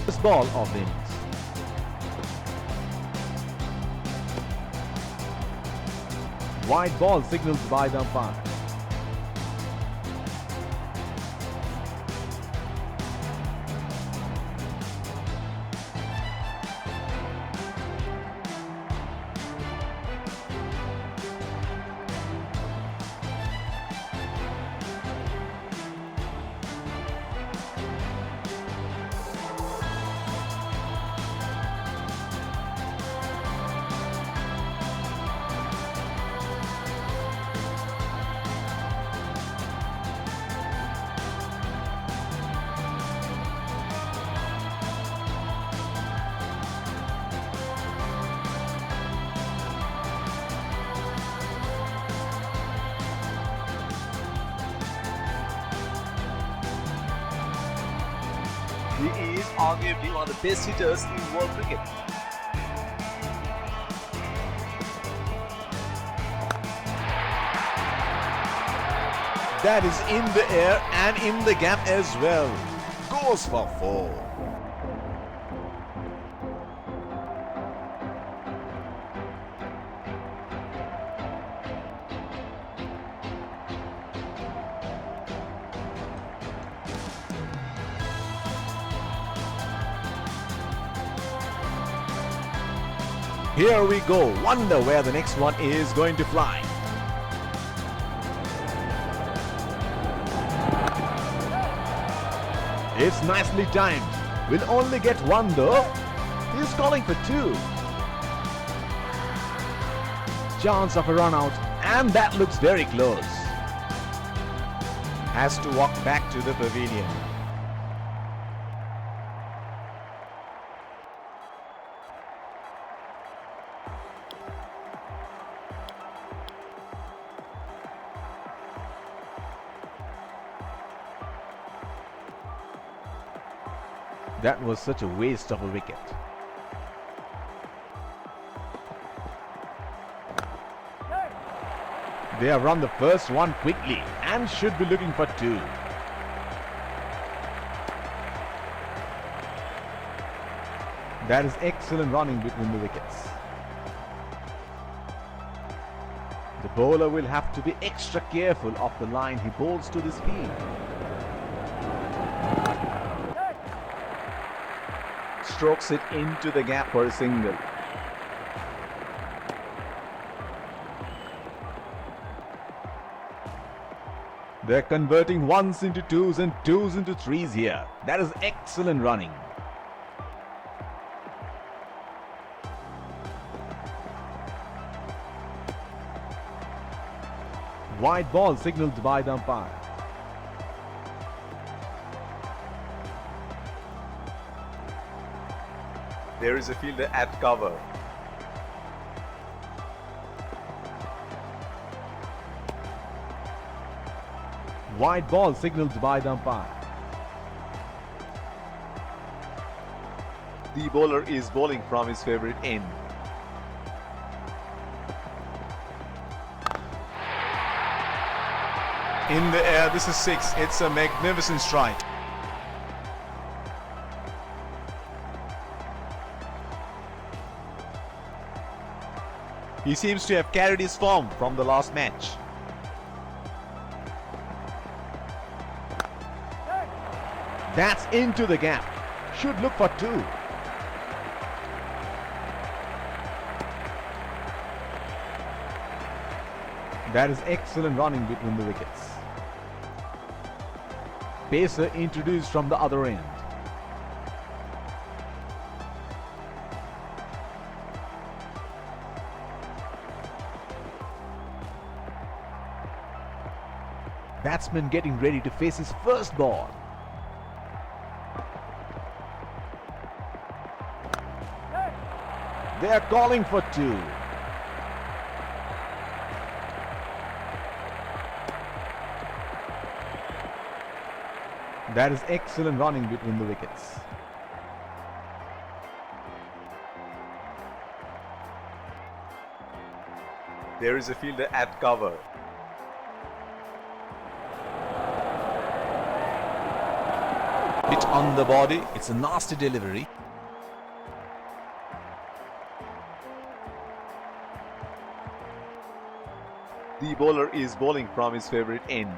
First ball of the innings. Wide ball signaled by the umpire. He is arguably one of the best hitters in world cricket. That is in the air and in the gap as well. Goes for 4. Here we go. Wonder where the next one is going to fly. It's nicely timed. Will only get 1 though. He's calling for 2. Chance of a run out, and that looks very close. Has to walk back to the pavilion. That was such a waste of a wicket. They have run the first one quickly and should be looking for 2. That is excellent running between the wickets. The bowler will have to be extra careful of the line he bowls to this field. Strokes it into the gap for a single. They're converting 1s into 2s and 2s into 3s here. That is excellent running. Wide ball signaled by the umpire. There is a fielder at cover. Wide ball signaled by the umpire. The bowler is bowling from his favorite end. In the air, this is 6. It's a magnificent strike. He seems to have carried his form from the last match. That's into the gap. Should look for 2. That is excellent running between the wickets. Pacer introduced from the other end. Batsman getting ready to face his first ball. They are calling for 2. That is excellent running between the wickets. There is a fielder at cover. Hit on the body. It's a nasty delivery. The bowler is bowling from his favorite end.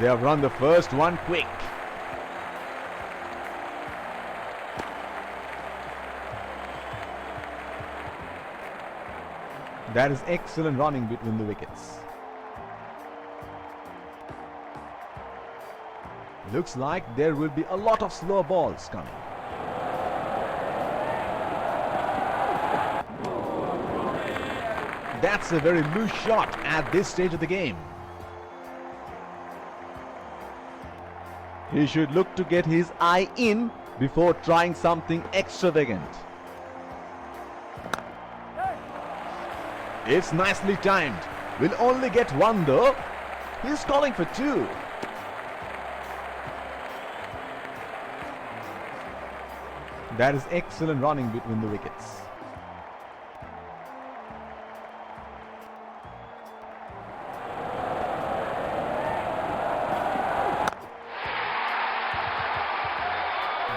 They have run the first one quick. That is excellent running between the wickets. Looks like there will be a lot of slow balls coming. That's a very loose shot at this stage of the game. He should look to get his eye in before trying something extravagant. It's nicely timed. Will only get one though. He's calling for two. That is excellent running between the wickets.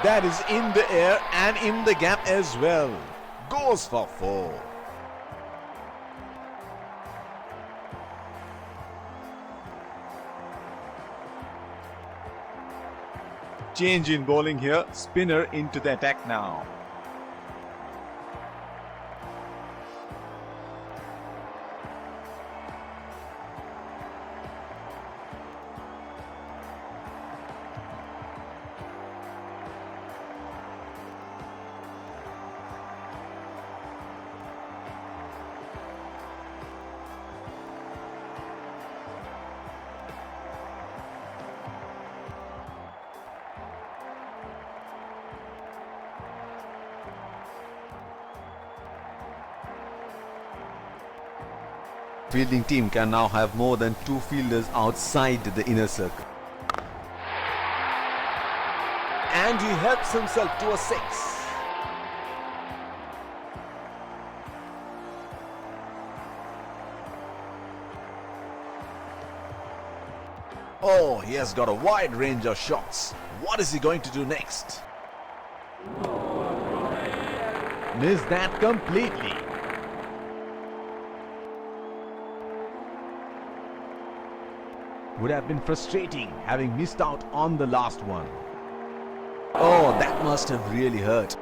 That is in the air and in the gap as well. Goes for four. Change in bowling here. Spinner into the attack now. Fielding team can now have more than two fielders outside the inner circle. And he helps himself to a six. Oh, he has got a wide range of shots. What is he going to do next? Missed that completely. Would have been frustrating having missed out on the last one. Oh, that must have really hurt.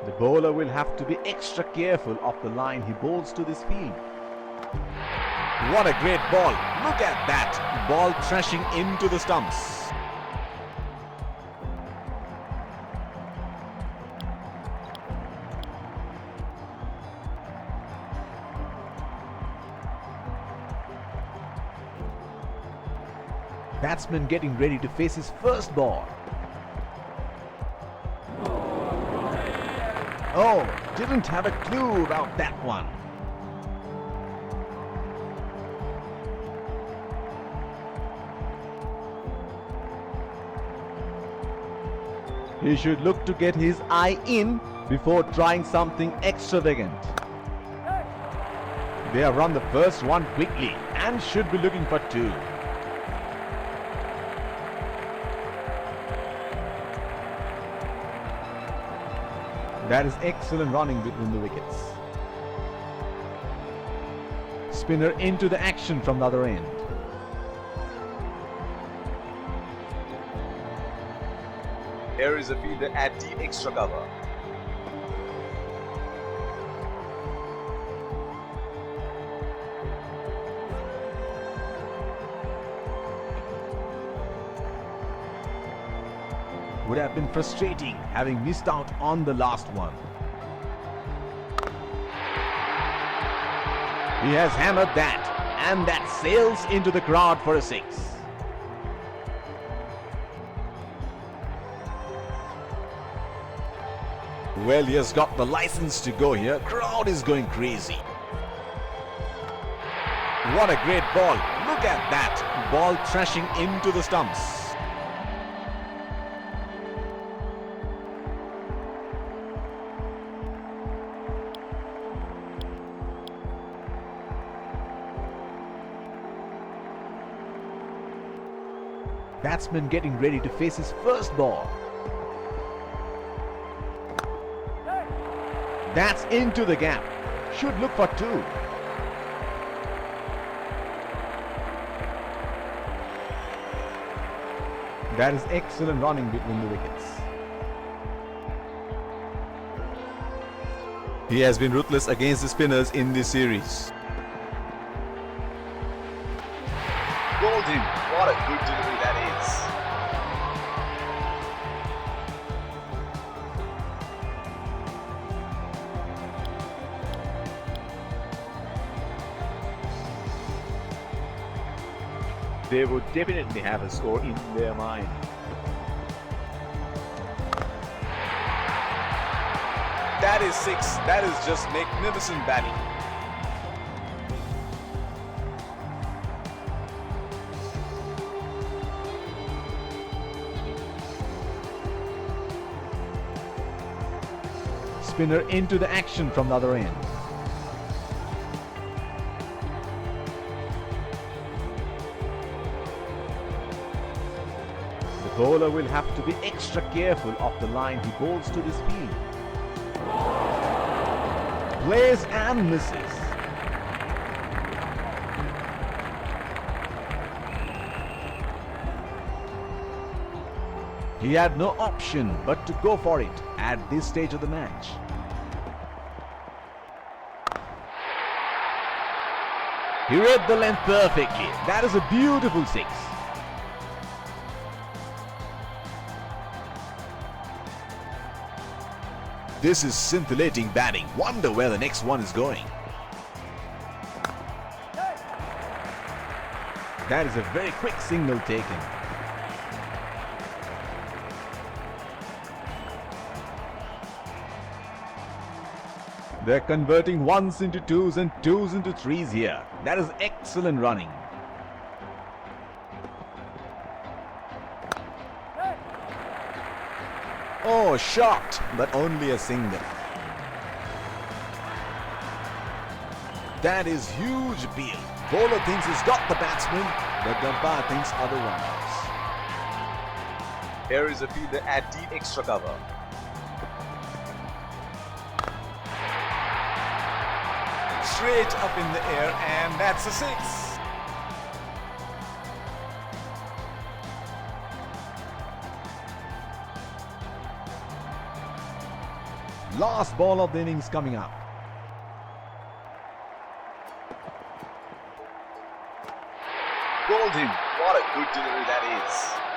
The bowler will have to be extra careful of the line he bowls to this field. What a great ball. Look at that. Ball thrashing into the stumps. Batsman getting ready to face his first ball. Oh, didn't have a clue about that one. He should look to get his eye in before trying something extravagant. They have run the first one quickly and should be looking for two. That is excellent running between the wickets. Spinner into the action from the other end. Here is a fielder at deep extra cover. Would have been frustrating having missed out on the last one. He has hammered that, and that sails into the crowd for a six. Well, he has got the license to go here. Crowd is going crazy. What a great ball. Look at that. Ball thrashing into the stumps. Batsman getting ready to face his first ball. That's into the gap. Should look for two. That is excellent running between the wickets. He has been ruthless against the spinners in this series. Bowled him. What a good delivery that is. They would definitely have a score in their mind. That is six. That is just magnificent batting. Spinner into the action from the other end. The bowler will have to be extra careful of the line he bowls to this field. Plays and misses. He had no option but to go for it at this stage of the match. He read the length perfectly. That is a beautiful six. This is scintillating batting. Wonder where the next one is going. That is a very quick signal taken. They're converting ones into twos and twos into threes here. That is excellent running. Oh, shot, but only a single. That is huge appeal. Bowler thinks he's got the batsman, but the umpire thinks otherwise. Here is a fielder at deep extra cover. Straight up in the air, and that's a six. Last ball of the innings coming up. Bowled him. What a good delivery that is.